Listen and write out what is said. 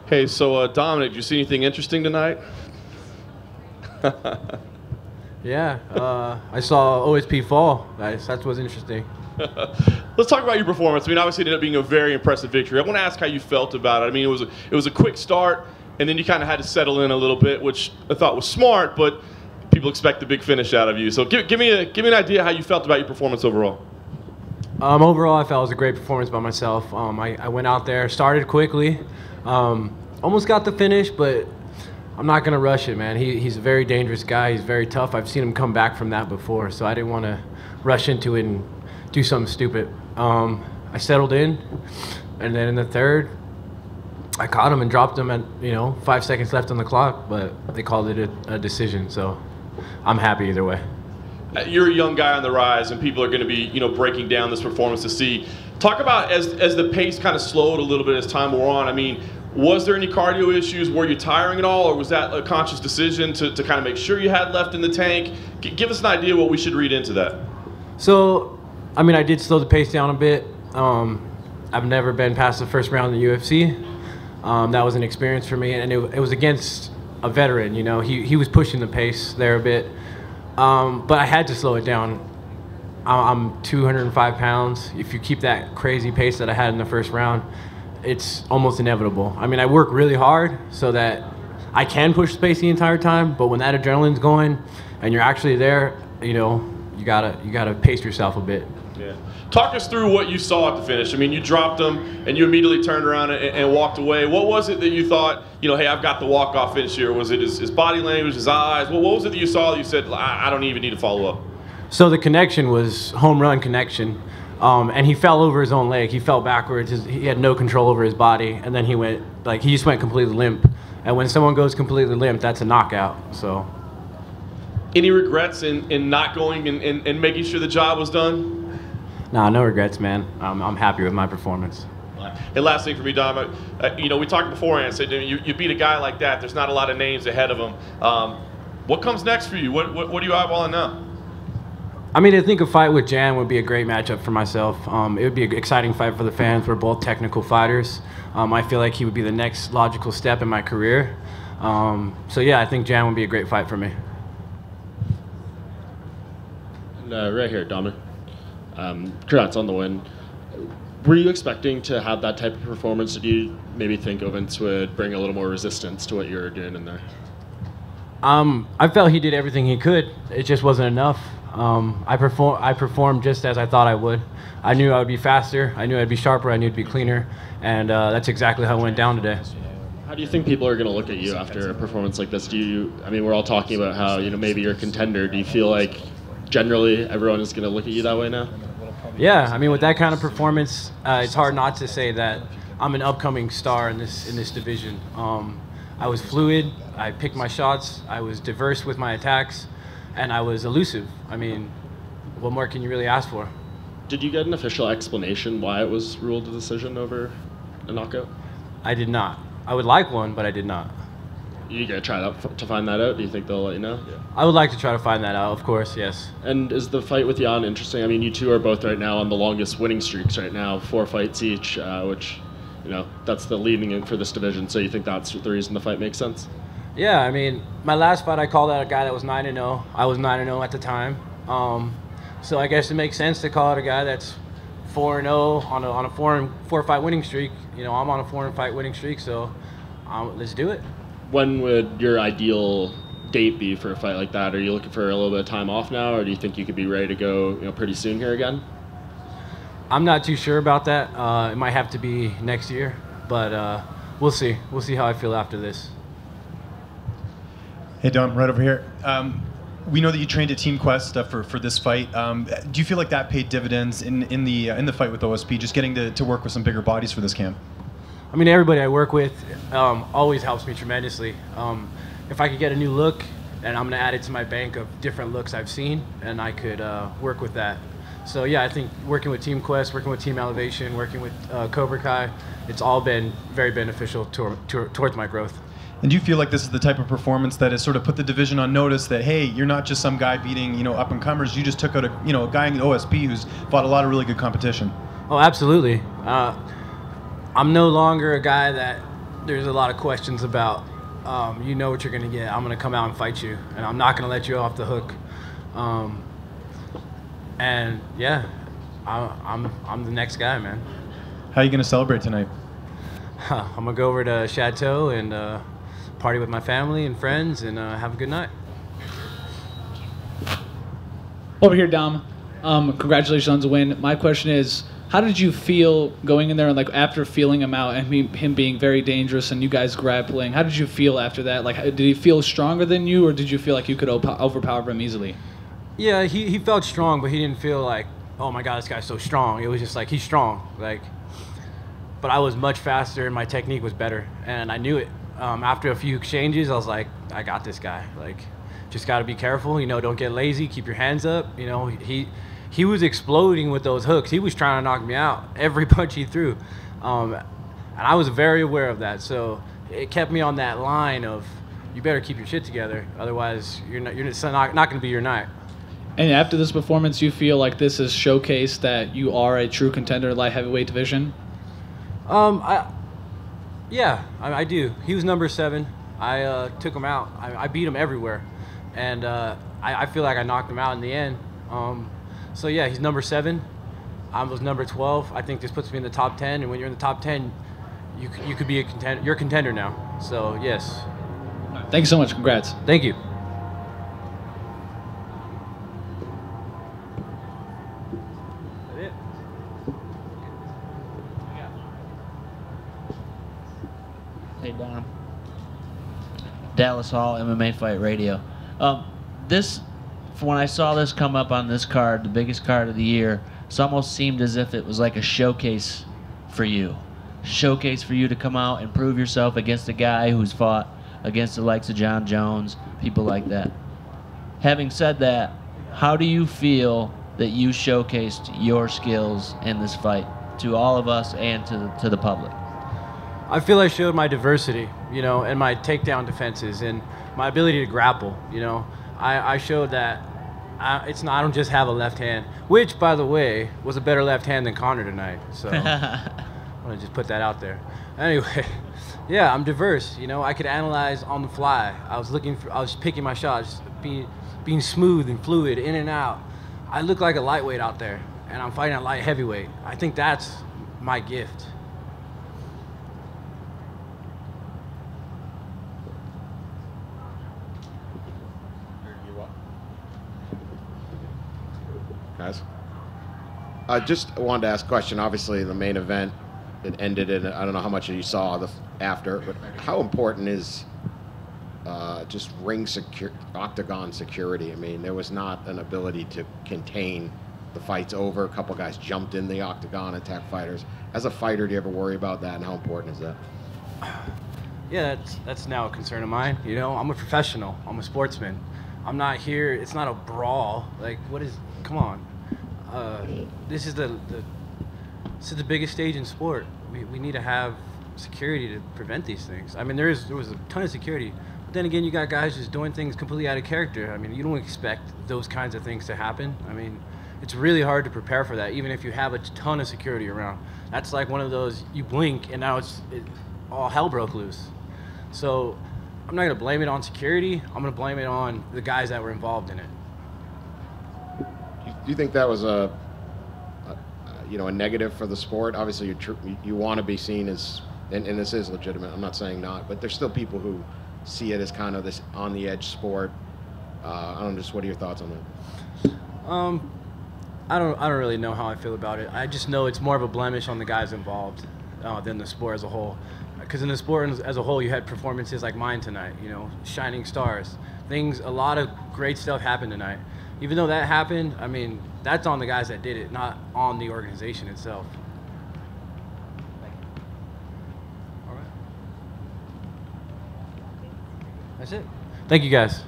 Hey, so Dominic, did you see anything interesting tonight? Yeah, I saw OSP fall. That was interesting. Let's talk about your performance. I mean, obviously, it ended up being a very impressive victory. I want to ask how you felt about it. I mean, it was a quick start, and then you kind of had to settle in a little bit, which I thought was smart. But people expect a big finish out of you. So give me an idea how you felt about your performance overall. Overall, I felt it was a great performance by myself. I went out there, started quickly, almost got the finish, but I'm not going to rush it, man. He's a very dangerous guy. He's very tough. I've seen him come back from that before, so I didn't want to rush into it and do something stupid. I settled in, and then in the third, I caught him and dropped him at 5 seconds left on the clock, but they called it a decision, so I'm happy either way. You're a young guy on the rise, and people are going to be, breaking down this performance to see. Talk about as the pace kind of slowed a little bit as time wore on. I mean, was there any cardio issues? Were you tiring at all, or was that a conscious decision to kind of make sure you had left in the tank? Give us an idea what we should read into that. So, I mean, I did slow the pace down a bit. I've never been past the first round in the UFC. That was an experience for me, and it was against a veteran. He was pushing the pace there a bit. But I had to slow it down. I'm 205 pounds. If you keep that crazy pace that I had in the first round, it's almost inevitable. I mean, I work really hard so that I can push the pace the entire time, but when that adrenaline's going and you're actually there, you gotta pace yourself a bit. Yeah. Talk us through what you saw at the finish. I mean, you dropped him and you immediately turned around and walked away. What was it that you thought, hey, I've got the walk-off finish here? Was it his body language, his eyes? What was it that you saw that you said, I don't even need to follow up? So the connection was home run connection. And he fell over his own leg. He fell backwards. He had no control over his body. And then he just went completely limp. And when someone goes completely limp, that's a knockout. So. Any regrets in not going and making sure the job was done? Nah, no regrets, man. I'm happy with my performance. And last thing for me, Dom, we talked beforehand, said you beat a guy like that, there's not a lot of names ahead of him. What comes next for you? What are you eyeballing now? I mean, I think a fight with Jan would be a great matchup for myself. It would be an exciting fight for the fans. We're both technical fighters. I feel like he would be the next logical step in my career. So yeah, I think Jan would be a great fight for me. And, right here, Dominic. Congrats on the win. Were you expecting to have that type of performance? Did you maybe think Vince would bring a little more resistance to what you were doing in there? I felt he did everything he could. It just wasn't enough. I performed just as I thought I would. I knew I would be faster. I knew I'd be sharper. I knew I'd be cleaner. And that's exactly how it went down today. How do you think people are going to look at you after a performance like this? I mean, we're all talking about how, maybe you're a contender. Do you feel like generally everyone is going to look at you that way now? Yeah, I mean, with that kind of performance, it's hard not to say that I'm an upcoming star in this division. I was fluid. I picked my shots. I was diverse with my attacks, and I was elusive. I mean, what more can you really ask for? Did you get an official explanation why it was ruled a decision over a knockout? I did not. I would like one, but I did not. You gonna try to find that out? Do you think they'll let you know? Yeah. I would like to try to find that out, of course, yes. And is the fight with Jan interesting? I mean, you two are both right now on the longest winning streaks right now, 4 fights each, which, that's the leading in for this division. So you think that's the reason the fight makes sense? Yeah, I mean, my last fight I called out a guy that was 9-0. I was 9-0 at the time. So I guess it makes sense to call out a guy that's 4-0 on a 4-fight winning streak. I'm on a 4-fight winning streak, so let's do it. When would your ideal date be for a fight like that? Are you looking for a little bit of time off now, or do you think you could be ready to go pretty soon here again? I'm not too sure about that. It might have to be next year, but we'll see. We'll see how I feel after this. Hey, Dom, right over here. We know that you trained at Team Quest for this fight. Do you feel like that paid dividends in the fight with OSP, just getting to work with some bigger bodies for this camp? I mean, everybody I work with always helps me tremendously. If I could get a new look, and I'm going to add it to my bank of different looks I've seen, and I could work with that. So yeah, I think working with Team Quest, working with Team Elevation, working with Cobra Kai, it's all been very beneficial towards my growth. And do you feel like this is the type of performance that has sort of put the division on notice that, hey, you're not just some guy beating, up-and-comers, you just took out a guy in OSP who's fought a lot of really good competition? Oh, absolutely. I'm no longer a guy that there's a lot of questions about, you know what you're going to get. I'm going to come out and fight you, and I'm not going to let you off the hook. And yeah, I'm the next guy, man. How are you going to celebrate tonight? I'm going to go over to Chateau and party with my family and friends and have a good night. Over here, Dom. Congratulations on the win. My question is, how did you feel going in there and like after feeling him out and him being very dangerous and you guys grappling? How did you feel after that? Like, did he feel stronger than you, or did you feel like you could overpower him easily? Yeah, he felt strong, but he didn't feel like, oh my God, this guy's so strong. It was just like, he's strong. Like, but I was much faster and my technique was better, and I knew it. After a few exchanges, I was like, I got this guy. Like, just got to be careful. You know, don't get lazy. Keep your hands up. You know, he was exploding with those hooks. He was trying to knock me out every punch he threw, and I was very aware of that. So it kept me on that line of, you better keep your shit together, otherwise you're not going to be your night. And after this performance, you feel like this has showcased that you are a true contender in light heavyweight division? Yeah, I do. He was number 7. I took him out. I beat him everywhere, and I feel like I knocked him out in the end. So yeah, he's number 7. I was number 12. I think this puts me in the top 10, and when you're in the top 10, you could be a contender. You're a contender now. So yes. Thank you so much. Congrats. Thank you. Hey, Dom. Dallas Hall, MMA Fight Radio. When I saw this come up on this card, the biggest card of the year, it almost seemed as if it was like a showcase for you. Showcase for you to come out and prove yourself against a guy who's fought against the likes of John Jones, people like that. Having said that, how do you feel that you showcased your skills in this fight to all of us and to the public? I feel I showed my diversity, you know, and my takedown defenses and my ability to grapple. You know, I showed that I don't just have a left hand, which, by the way, was a better left hand than Connor tonight. So I want to just put that out there. Anyway, yeah, I'm diverse. You know, I could analyze on the fly. I was picking my shots, being smooth and fluid, in and out. I look like a lightweight out there, and I'm fighting at light heavyweight. I think that's my gift. Guys, I just wanted to ask a question. Obviously, the main event, it ended in, I don't know how much you saw after, but how important is just octagon security? I mean, there was not an ability to contain the fight's over. A couple guys jumped in the octagon, attacked fighters. As a fighter, do you ever worry about that, and how important is that? Yeah, that's now a concern of mine. You know, I'm a professional. I'm a sportsman. I'm not here. It's not a brawl. Like, what is? Come on. This is the biggest stage in sport. We need to have security to prevent these things. I mean, there was a ton of security, but then again, you got guys just doing things completely out of character. I mean, you don't expect those kinds of things to happen. I mean, it's really hard to prepare for that, even if you have a ton of security around. That's like one of those, you blink and now all hell broke loose. So I'm not gonna blame it on security. I'm gonna blame it on the guys that were involved in it. Do you think that was a negative for the sport? Obviously, you want to be seen as, and this is legitimate. I'm not saying not, but there's still people who see it as kind of this on-the-edge sport. I don't know. Just what are your thoughts on that? I don't really know how I feel about it. I just know it's more of a blemish on the guys involved than the sport as a whole. Because in the sport as a whole, you had performances like mine tonight. You know, shining stars. A lot of great stuff happened tonight. Even though that happened, I mean, that's on the guys that did it, not on the organization itself. All right. That's it. Thank you, guys.